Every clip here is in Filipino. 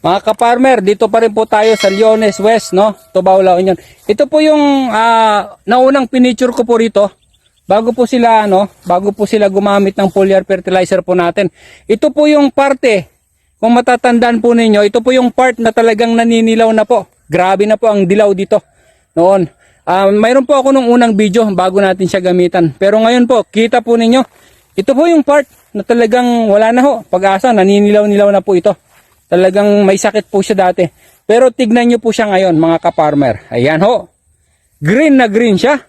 Mga ka-farmer, dito pa rin po tayo sa Leones West, no? Tubao, La Union. Ito po yung naunang pinicture ko po rito. Bago po sila gumamit ng foliar fertilizer po natin. Ito po yung parte, kung matatandaan po ninyo, ito po yung part na talagang naninilaw na po. Grabe na po ang dilaw dito noon. Mayroon po ako nung unang video bago natin siya gamitan. Pero ngayon po, kita po ninyo, ito po yung part na talagang wala na ho. Pag-asa, naninilaw-nilaw na po ito. Talagang may sakit po siya dati. Pero tignan nyo po siya ngayon, mga ka-farmer. Ayan ho. Green na green siya.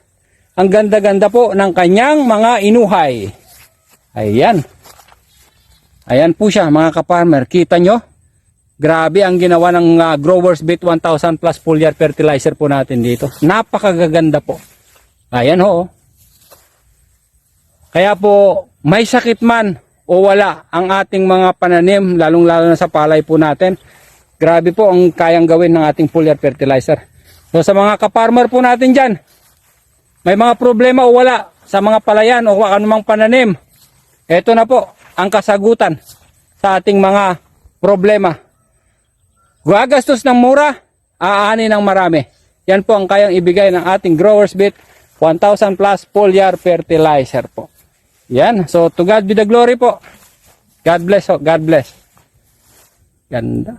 Ang ganda-ganda po ng kanyang mga inuhay. Ayan. Ayan po siya, mga ka-farmer. Kita nyo? Grabe ang ginawa ng Growers Beat 1000 plus foliar fertilizer po natin dito. Napakagaganda po. Ayan ho. Kaya po, may sakit man o wala ang ating mga pananim, lalong-lalo na sa palay po natin. Grabe po ang kayang gawin ng ating foliar fertilizer. So sa mga ka-farmer po natin dyan, may mga problema o wala sa mga palayan o anumang pananim, ito na po ang kasagutan sa ating mga problema. Gagastos ng mura, aani ng marami. Yan po ang kayang ibigay ng ating Growers Beat 1000 plus foliar fertilizer po. Yan. So, to God be the glory po. God bless. Oh, God bless. Ganda.